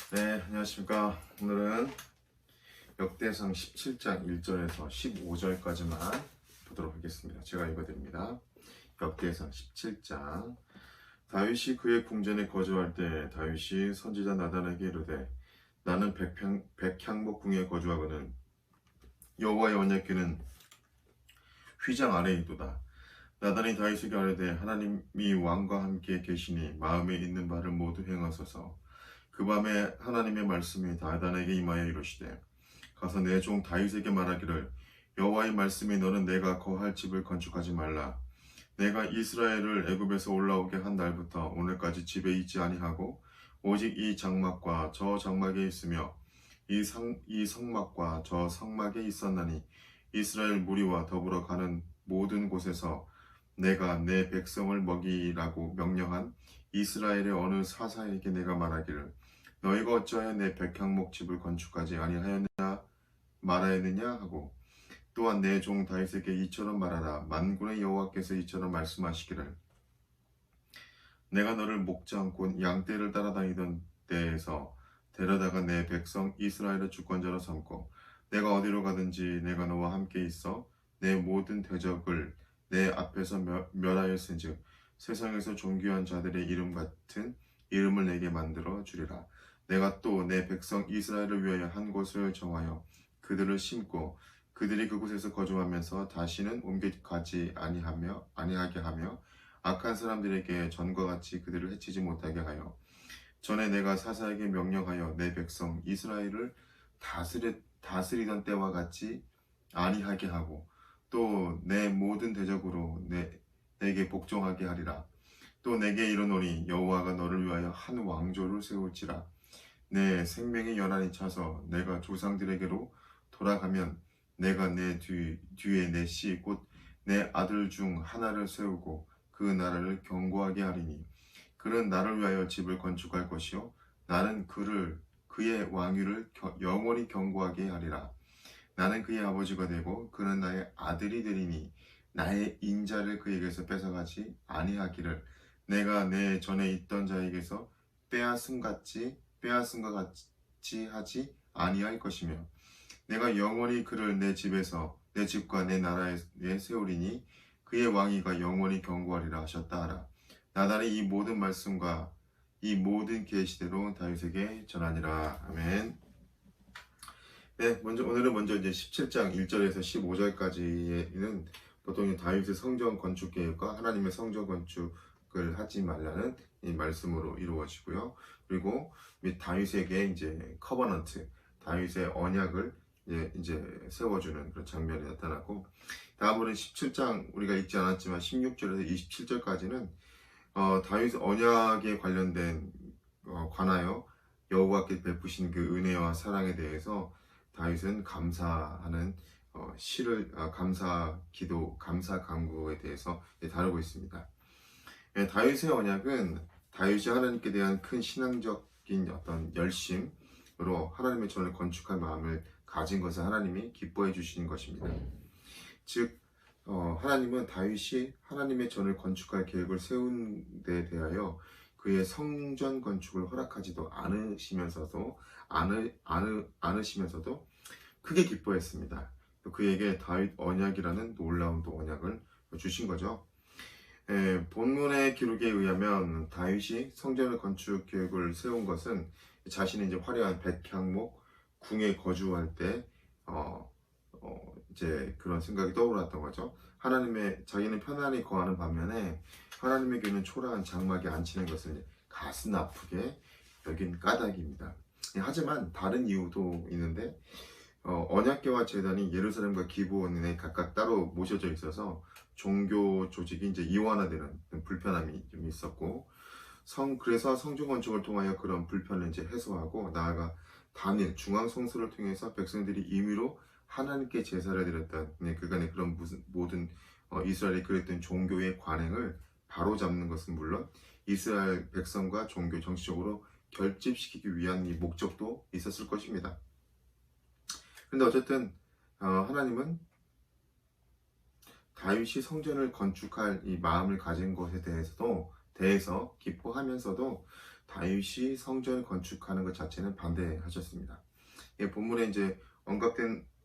네, 안녕하십니까. 오늘은 역대상 17장 1절에서 15절까지만 보도록 하겠습니다. 제가 읽어드립니다. 역대상 17장. 다윗이 그의 궁전에 거주할 때 다윗이 선지자 나단에게 이르되 나는 백향목 궁에 거주하거든 여호와의 언약궤는 휘장 아래에 있도다. 나단이 다윗에게 아뢰되 하나님이 왕과 함께 계시니 마음에 있는 바를 모두 행하소서. 그 밤에 하나님의 말씀이 나단에게 임하여 이르시되 가서 내 종 다윗에게 말하기를 여호와의 말씀이 너는 내가 거할 집을 건축하지 말라. 내가 이스라엘을 애굽에서 올라오게 한 날부터 오늘까지 집에 있지 아니하고 오직 이 장막과 저 장막에 있으며 이 성막과 저 성막에 있었나니 이스라엘 무리와 더불어 가는 모든 곳에서 내가 내 백성을 먹이라고 명령한 이스라엘의 어느 사사에게 내가 말하기를 너희가 어찌하여 내 백향목 집을 건축하지 아니하였느냐 말하였느냐 하고 또한 내 종 다윗에게 이처럼 말하라. 만군의 여호와께서 이처럼 말씀하시기를 내가 너를 목장 곧 양떼를 따라다니던 때에서 데려다가 내 백성 이스라엘의 주권자로 삼고 내가 어디로 가든지 내가 너와 함께 있어 내 모든 대적을 내 앞에서 멸하였은즉 세상에서 존귀한 자들의 이름 같은 이름을 내게 만들어 주리라. 내가 또 내 백성 이스라엘을 위하여 한 곳을 정하여 그들을 심고 그들이 그곳에서 거주하면서 다시는 옮겨가지 아니하게 하며 악한 사람들에게 전과 같이 그들을 해치지 못하게 하여 전에 내가 사사에게 명령하여 내 백성 이스라엘을 다스리던 때와 같이 아니하게 하고 또 내 모든 대적으로 내게 복종하게 하리라. 또 내게 이르노니 여호와가 너를 위하여 한 왕조를 세울지라. 내 생명의 연한이 차서 내가 조상들에게로 돌아가면 내가 내 뒤에 내 씨 곧 내 아들 중 하나를 세우고 그 나라를 견고하게 하리니 그는 나를 위하여 집을 건축할 것이요 나는 그의 왕위를 영원히 견고하게 하리라. 나는 그의 아버지가 되고 그는 나의 아들이 되리니 나의 인자를 그에게서 뺏어가지 아니하기를 내가 내 전에 있던 자에게서 빼앗음과 같이 하지 아니할 것이며 내가 영원히 그를 내 집과 내 나라에 세우리니 그의 왕위가 영원히 견고하리라 하셨다 하라. 나단이 이 모든 말씀과 이 모든 계시대로 다윗에게 전하니라. 아멘. 네, 오늘은 먼저 이제 17장 1절에서 15절까지는 보통 다윗의 성전 건축 계획과 하나님의 성전 건축을 하지 말라는 이 말씀으로 이루어지고요. 그리고 다윗에게 이제 커버넌트, 다윗의 언약을 이제 세워주는 그런 장면이 나타나고, 다음으로는 17장 우리가 읽지 않았지만 16절에서 27절까지는 다윗 언약에 관하여 여호와께 베푸신 그 은혜와 사랑에 대해서 다윗은 감사하는 감사 기도, 감사 간구에 대해서 다루고 있습니다. 다윗의 언약은 다윗이 하나님께 대한 큰 신앙적인 어떤 열심으로 하나님의 전을 건축할 마음을 가진 것을 하나님이 기뻐해 주시는 것입니다. 즉 하나님은 다윗이 하나님의 전을 건축할 계획을 세운 데 대하여 그의 성전 건축을 허락하지도 않으시면서도 크게 기뻐했습니다. 그에게 다윗 언약이라는 놀라운 또 언약을 주신 거죠. 본문의 기록에 의하면 다윗이 성전을 건축 계획을 세운 것은 자신이 이제 화려한 백향목 궁에 거주할 때 이제 그런 생각이 떠올랐던 거죠. 자기는 편안히 거하는 반면에 하나님에게는 초라한 장막에 앉히는 것은 가슴 아프게 여긴 까닭입니다. 하지만 다른 이유도 있는데 언약궤와 제단이 예루살렘과 기브온에 각각 따로 모셔져 있어서 종교 조직이 이제 이원화되는 불편함이 좀 있었고, 그래서 성전 건축을 통하여 그런 불편을 이제 해소하고 나아가 단일 중앙 성소를 통해서 백성들이 임의로 하나님께 제사를 드렸던 그간의 그런 모든 이스라엘이 그랬던 종교의 관행을 바로잡는 것은 물론 이스라엘 백성과 종교 정치적으로 결집시키기 위한 이 목적도 있었을 것입니다. 그런데 어쨌든 하나님은 다윗이 성전을 건축할 이 마음을 가진 것에 대해서 기뻐하면서도 다윗이 성전을 건축하는 것 자체는 반대하셨습니다. 본문에 이제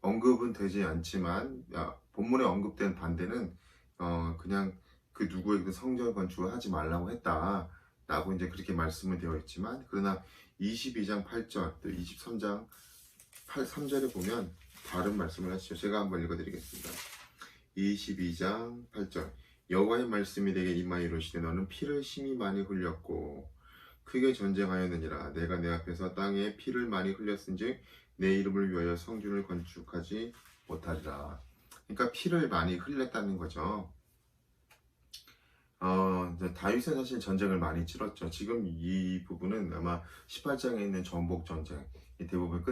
언급은 되지 않지만 본문에 언급된 반대는 그냥 그 누구에게도 성전 건축을 하지 말라고 했다라고 이제 그렇게 말씀은 되어 있지만, 그러나 22장 8절 또 23장 3절에 보면 다른 말씀을 하시죠. 제가 한번 읽어드리겠습니다. 22장 8절 여호와의 말씀이 내게 임하여 이르시되 너는 피를 심히 많이 흘렸고 크게 전쟁하였느니라. 내가 내 앞에서 땅에 피를 많이 흘렸은즉 내 이름을 위하여 성전을 건축하지 못하리라. 그러니까 피를 많이 흘렸다는 거죠. 다윗은 사실 전쟁을 많이 치렀죠. 지금 이 부분은 아마 18장에 있는 전복전쟁, 대부분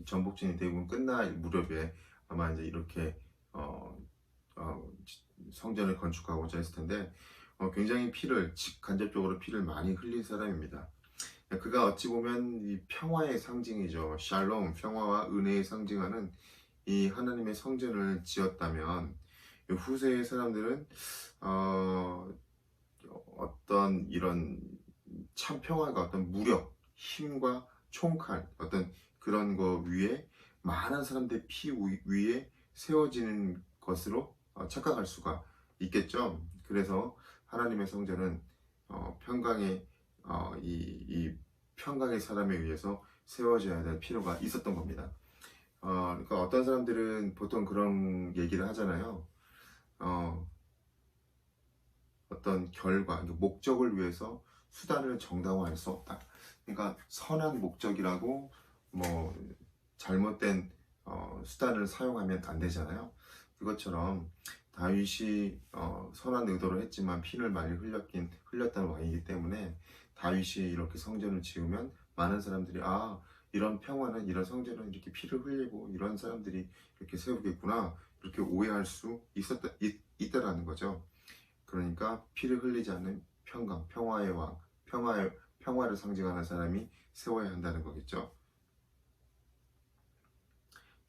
전복전이 대부분 끝난 무렵에 아마 이제 이렇게 성전을 건축하고자 했을 텐데, 굉장히 간접적으로 피를 많이 흘린 사람입니다. 그가 어찌 보면 이 평화의 상징이죠. 샬롬, 평화와 은혜의 상징하는 이 하나님의 성전을 지었다면, 후세의 사람들은 어떤 이런 참 평화가 어떤 무력, 힘과 총칼, 어떤 그런 거 위에 많은 사람들의 피 위에 세워지는 것으로 착각할 수가 있겠죠. 그래서 하나님의 성전은 평강의 이 평강의 사람에 의해서 세워져야 될 필요가 있었던 겁니다. 그러니까 어떤 사람들은 보통 그런 얘기를 하잖아요. 어떤 결과, 목적을 위해서 수단을 정당화할 수 없다. 그러니까 선한 목적이라고 뭐 잘못된 수단을 사용하면 안 되잖아요. 그것처럼 다윗이 선한 의도로 했지만 피를 많이 흘렸다는 왕이기 때문에 다윗이 이렇게 성전을 지으면 많은 사람들이 이런 평화는, 이런 성전은 이렇게 피를 흘리고 이런 사람들이 이렇게 세우겠구나, 이렇게 오해할 수 있다라는 거죠. 그러니까 피를 흘리지 않는 평강, 평화의 왕, 평화를 상징하는 사람이 세워야 한다는 거겠죠.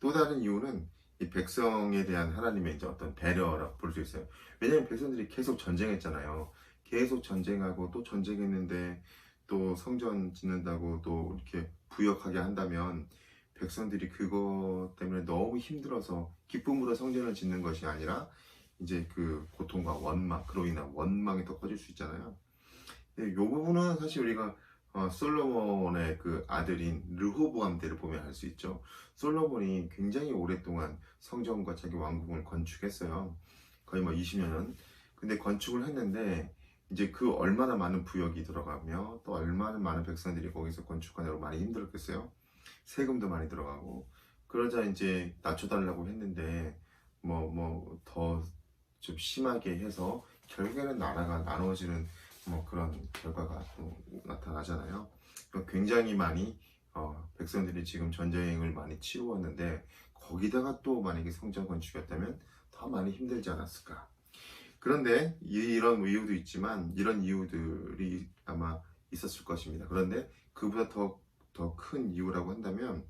또 다른 이유는 이 백성에 대한 하나님의 이제 어떤 배려라고 볼 수 있어요. 왜냐하면 백성들이 계속 전쟁했잖아요. 계속 전쟁하고 또 전쟁했는데 또 성전 짓는다고 또 이렇게 부역하게 한다면 백성들이 그것 때문에 너무 힘들어서 기쁨으로 성전을 짓는 것이 아니라 이제 그 고통과 그로 인한 원망이 더 커질 수 있잖아요. 이 부분은 사실 우리가 솔로몬의 그 아들인 르호보암 때를 보면 알 수 있죠. 솔로몬이 굉장히 오랫동안 성전과 자기 왕궁을 건축했어요. 거의 뭐 20년. 근데 건축을 했는데 이제 그 얼마나 많은 부역이 들어가며 또 얼마나 많은 백성들이 거기서 건축하느라고 많이 힘들었겠어요. 세금도 많이 들어가고. 그러자 이제 낮춰달라고 했는데 더 좀 심하게 해서 결국에는 나라가 나눠지는 그런 결과가 또 나타나잖아요. 굉장히 많이 백성들이 지금 전쟁을 많이 치루었는데 거기다가 또 만약에 성전 건축이었다면 더 많이 힘들지 않았을까. 그런데 이런 이유도 있지만 이런 이유들이 아마 있었을 것입니다. 그런데 그보다 더 큰 이유라고 한다면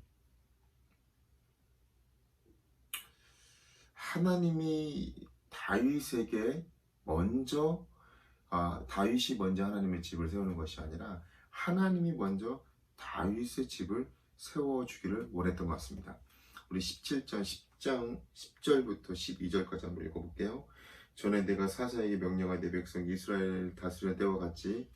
하나님이 다윗이 먼저 하나님의 집을 세우는 것이 아니라 하나님이 먼저 다윗의 집을 세워주기를 원했던 것 같습니다. 우리 17장 10절부터 12절까지 한번 읽어볼게요. 전에 내가 사사에게 명령하여 내 백성 이스라엘 다스리는 때와 같이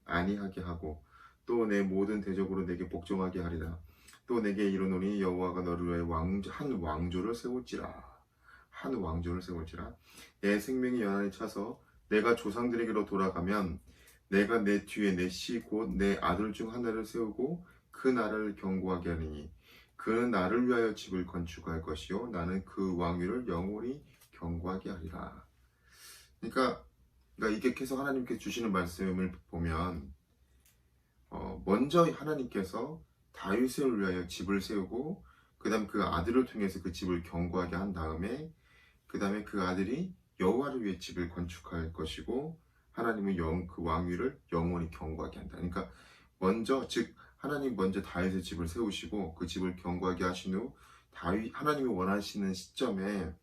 아니하게 하고 또 내 모든 대적으로 내게 복종하게 하리라. 또 내게 이르노니 여호와가 너를 위하여 한 왕조를 세울지라. 내 생명이 연한히 차서 내가 조상들에게로 돌아가면 내가 내 뒤에 내 씨 곧 내 아들 중 하나를 세우고 그 나라를 견고하게 하리니 그는 나를 위하여 집을 건축할 것이요 나는 그 왕위를 영원히 견고하게 하리라. 그러니까 이게 계속 하나님께 주시는 말씀을 보면 먼저 하나님께서 다윗을 위하여 집을 세우고 그 다음 그 아들을 통해서 그 집을 견고하게 한 다음에 그 다음에 그 아들이 여호와를 위해 집을 건축할 것이고 하나님은 그 왕위를 영원히 견고하게 한다. 그러니까 하나님 먼저 다윗의 집을 세우시고 그 집을 견고하게 하신 후 하나님이 원하시는 시점에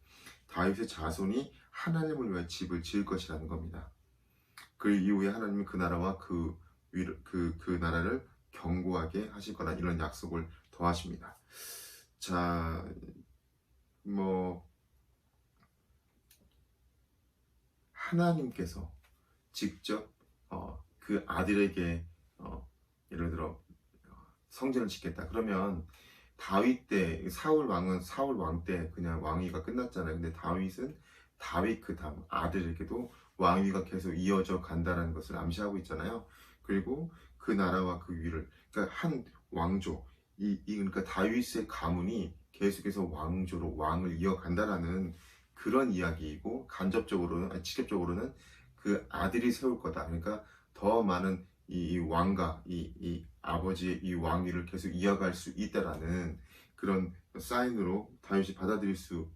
다윗의 자손이 하나님을 위해 집을 지을 것이라는 겁니다. 그 이후에 하나님은 그 나라와 그 그 나라를 견고하게 하실 거다, 이런 약속을 더하십니다. 자, 뭐 하나님께서 직접 그 아들에게 예를 들어 성전을 짓겠다 그러면, 다윗 때 사울 왕 때 그냥 왕위가 끝났잖아요. 근데 다윗은 다윗 그 다음 아들에게도 왕위가 계속 이어져 간다는 것을 암시하고 있잖아요. 그리고 그 나라와 그 위를, 그러니까 한 왕조, 그러니까 다윗의 가문이 계속해서 왕조로 왕을 이어간다라는 그런 이야기이고, 간접적으로는, 아니 직접적으로는 그 아들이 세울 거다. 그러니까 더 많은 이 왕가, 이 아버지의 이 왕위를 계속 이어갈 수 있다라는 그런 사인으로 다윗이 받아들일 수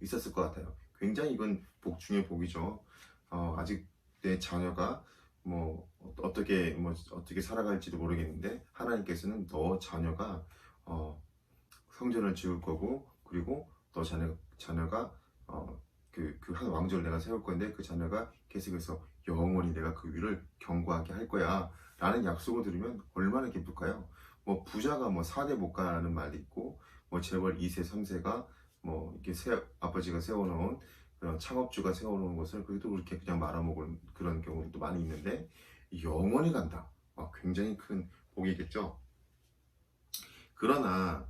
있었을 것 같아요. 굉장히 이건 복 중의 복이죠. 아직 내 자녀가 어떻게 살아갈지도 모르겠는데, 하나님께서는 너 자녀가 성전을 지을 거고, 그리고 너 자녀가 그 한 왕조를 내가 세울 건데, 그 자녀가 계속해서 영원히 내가 그 위를 견고하게 할 거야 라는 약속을 들으면 얼마나 기쁠까요? 뭐 부자가 4대 못 가는 말도 있고, 재벌 2세 3세가 이렇게 아버지가 세워놓은 그런 창업주가 세워놓은 것을 그래도 그렇게 그냥 말아먹은 그런 경우도 많이 있는데, 영원히 간다. 굉장히 큰 복이겠죠. 그러나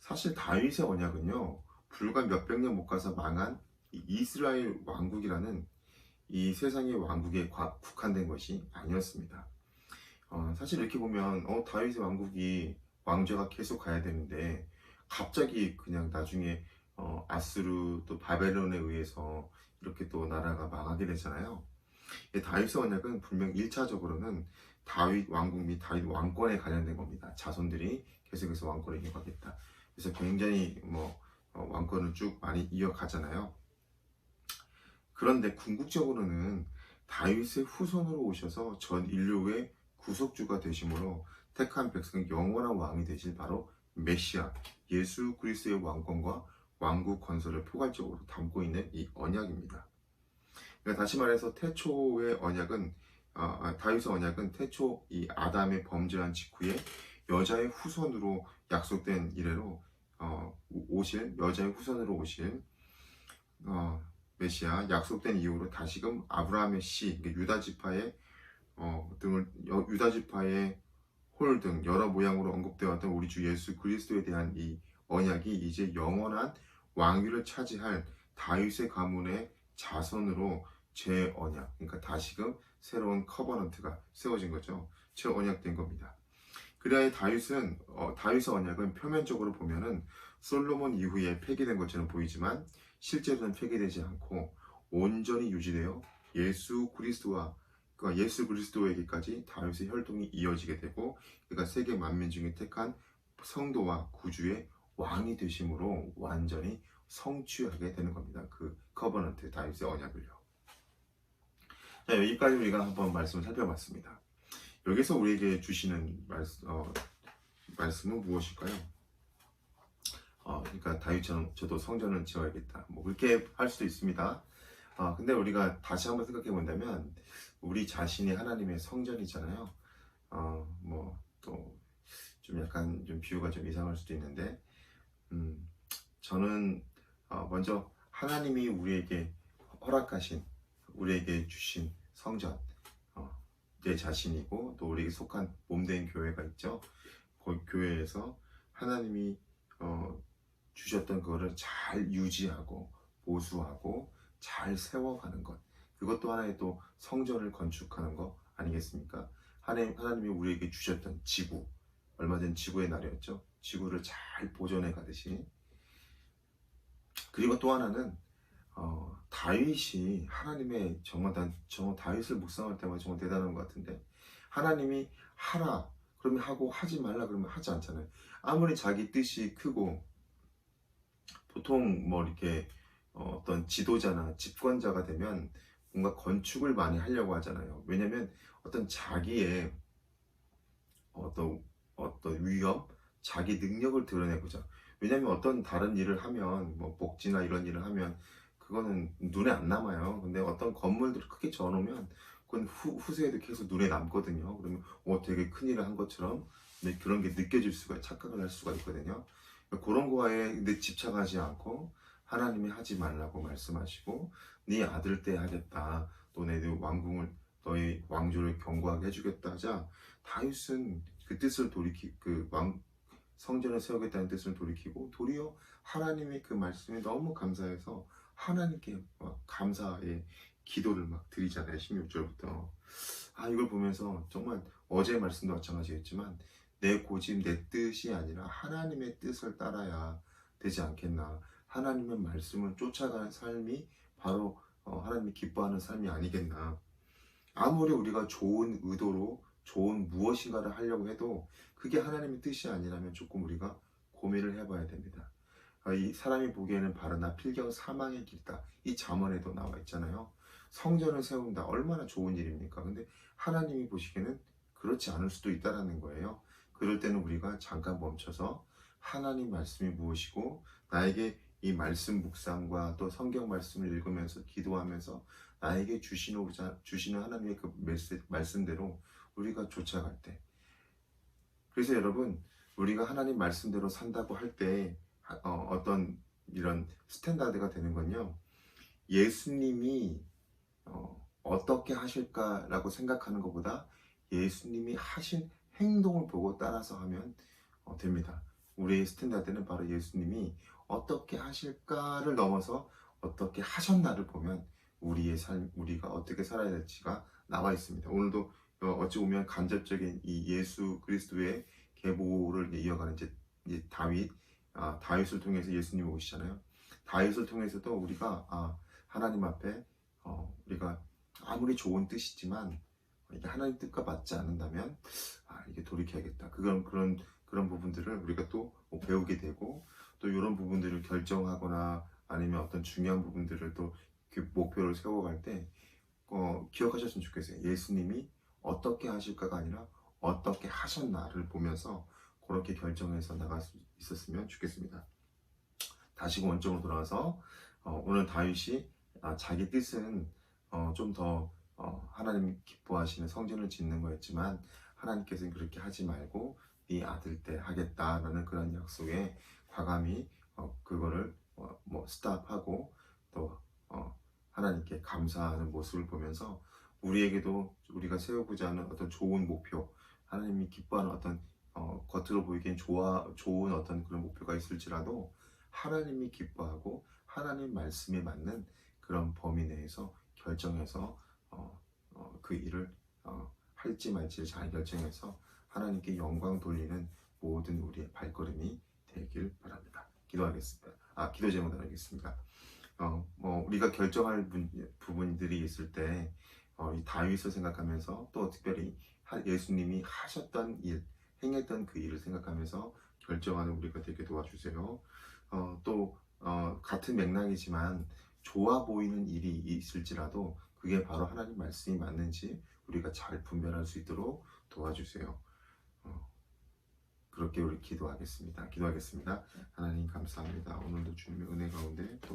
사실 다윗의 언약은요, 불과 몇백 년 못 가서 망한 이 이스라엘 왕국이라는 이 세상의 왕국에 국한된 것이 아니었습니다. 사실 이렇게 보면 다윗의 왕국이 왕조가 계속 가야 되는데, 갑자기 그냥 나중에 아수르 또 바벨론에 의해서 이렇게 또 나라가 망하게 되잖아요. 다윗의 언약은 분명 1차적으로는 다윗 왕국 및 다윗 왕권에 관련된 겁니다. 자손들이 계속해서 왕권을 이어가겠다. 그래서 굉장히 왕권을 쭉 많이 이어가잖아요. 그런데 궁극적으로는 다윗의 후손으로 오셔서 전 인류의 구속주가 되심으로 택한 백성의 영원한 왕이 되실 바로 메시아 예수 그리스도의 왕권과 왕국 건설을 포괄적으로 담고 있는 이 언약입니다. 그러니까 다시 말해서 태초의 언약은 다윗의 언약은 태초 이 아담의 범죄한 직후에 여자의 후손으로 약속된 이래로 여자의 후손으로 오실 메시아, 약속된 이후로 다시금 아브라함의 씨, 유다 지파의 유다 지파의 홀 등 여러 모양으로 언급되어 왔던 우리 주 예수 그리스도에 대한 이 언약이 이제 영원한 왕위를 차지할 다윗의 가문의 자손으로 재언약, 그러니까 다시금 새로운 커버넌트가 세워진 거죠. 재언약된 겁니다. 그래야 다윗의 언약은 표면적으로 보면은 솔로몬 이후에 폐기된 것처럼 보이지만, 실제로는 폐기되지 않고 온전히 유지되어 예수 그리스도에게까지 다윗의 혈통이 이어지게 되고, 그러니까 세계 만민 중에 택한 성도와 구주의 왕이 되심으로 완전히 성취하게 되는 겁니다. 그 커버넌트, 다윗의 언약을요. 자, 여기까지 우리가 한번 말씀을 살펴봤습니다. 여기서 우리에게 주시는 말씀은 무엇일까요? 그러니까 다윗처럼 저도 성전을 지어야겠다, 그렇게 할 수도 있습니다. 근데 우리가 다시 한번 생각해 본다면, 우리 자신이 하나님의 성전이잖아요. 또 좀 약간 좀 비유가 좀 이상할 수도 있는데, 저는 먼저 하나님이 우리에게 허락하신, 우리에게 주신 성전, 내 자신이고 또 우리에게 속한 몸된 교회가 있죠. 그 교회에서 하나님이 주셨던 그거를 잘 유지하고 보수하고 잘 세워가는 것, 그것도 하나의 또 성전을 건축하는 거 아니겠습니까? 하나님이 우리에게 주셨던 지구, 얼마 전 지구의 날이었죠. 지구를 잘 보존해 가듯이. 그리고 또 하나는 다윗이 하나님의 정말 다윗을 묵상할 때마다 정말 대단한 것 같은데, 하나님이 하라 그러면 하고, 하지 말라 그러면 하지 않잖아요. 아무리 자기 뜻이 크고, 보통 이렇게 어떤 지도자나 집권자가 되면 뭔가 건축을 많이 하려고 하잖아요. 왜냐면 어떤 자기의 어떤 위험, 자기 능력을 드러내고자. 왜냐면 어떤 다른 일을 하면, 복지나 이런 일을 하면 그거는 눈에 안 남아요. 근데 어떤 건물들을 크게 지어놓으면 그건 후세에도 계속 눈에 남거든요. 그러면 되게 큰일을 한 것처럼 그런 게 느껴질 수가, 착각을 할 수가 있거든요. 그런 거에 근데 집착하지 않고 하나님이 하지 말라고 말씀하시고 네 아들 때 하겠다. 너네 너의 왕조를 견고하게 해주겠다 하자 다윗은 그 뜻을 성전을 세우겠다는 뜻을 돌이키고 도리어 하나님의 그 말씀에 너무 감사해서 하나님께 막 감사의 기도를 막 드리잖아요. 16절부터. 이걸 보면서 정말 어제 말씀도 마찬가지겠지만 내 고집, 내 뜻이 아니라 하나님의 뜻을 따라야 되지 않겠나. 하나님의 말씀을 쫓아가는 삶이 바로 하나님이 기뻐하는 삶이 아니겠나. 아무리 우리가 좋은 의도로 좋은 무엇인가를 하려고 해도 그게 하나님의 뜻이 아니라면 조금 우리가 고민을 해봐야 됩니다. 이 사람이 보기에는 바르나 필경 사망의 길이다. 이 잠언에도 나와 있잖아요. 성전을 세운다. 얼마나 좋은 일입니까? 근데 하나님이 보시기에는 그렇지 않을 수도 있다는 거예요. 그럴 때는 우리가 잠깐 멈춰서 하나님 말씀이 무엇이고 나에게 이 말씀 묵상과 또 성경 말씀을 읽으면서 기도하면서 나에게 주시는 하나님의 그 말씀대로 우리가 쫓아갈 때, 그래서 여러분 우리가 하나님 말씀대로 산다고 할 때 어떤 이런 스탠다드가 되는 건요, 예수님이 어떻게 하실까라고 생각하는 것보다 예수님이 하신 행동을 보고 따라서 하면 됩니다. 우리의 스탠다드는 바로 예수님이 어떻게 하실까를 넘어서 어떻게 하셨나를 보면 우리의 삶, 우리가 어떻게 살아야 될지가 나와 있습니다. 오늘도 어찌 보면 간접적인 이 예수 그리스도의 계보를 이어가는 이제 다윗을 통해서 예수님이 오시잖아요. 다윗을 통해서도 우리가 하나님 앞에 우리가 아무리 좋은 뜻이지만 이게 하나님 뜻과 맞지 않는다면 이게 돌이켜야겠다. 그런 부분들을 우리가 또 배우게 되고 또 이런 부분들을 결정하거나 아니면 어떤 중요한 부분들을 또 그 목표를 세워갈 때 기억하셨으면 좋겠어요. 예수님이 어떻게 하실까가 아니라 어떻게 하셨나를 보면서 그렇게 결정해서 나갈 수 있었으면 좋겠습니다. 다시 원점으로 돌아와서 오늘 다윗이 자기 뜻은 좀 더 하나님 기뻐하시는 성전을 짓는 거였지만 하나님께서는 그렇게 하지 말고 네 아들 때 하겠다라는 그런 약속에 과감히 그거를 스탑하고 또 하나님께 감사하는 모습을 보면서 우리에게도 우리가 세우고자 하는 어떤 좋은 목표, 하나님이 기뻐하는 어떤 겉으로 보이기엔 좋은 어떤 그런 목표가 있을지라도 하나님이 기뻐하고 하나님 말씀에 맞는 그런 범위 내에서 결정해서 그 일을 할지 말지를 잘 결정해서 하나님께 영광 돌리는 모든 우리의 발걸음이 되길 바랍니다. 기도 제목 나누겠습니다. 우리가 결정할 부분들이 있을 때 이 다윗을 생각하면서 또 특별히 예수님이 하셨던 일, 행했던 그 일을 생각하면서 결정하는 우리가 되게 도와주세요. 또 같은 맥락이지만 좋아 보이는 일이 있을지라도 그게 바로 하나님 말씀이 맞는지 우리가 잘 분별할 수 있도록 도와주세요. 그렇게 우리 기도하겠습니다. 하나님 감사합니다. 오늘도 주님의 은혜 가운데 또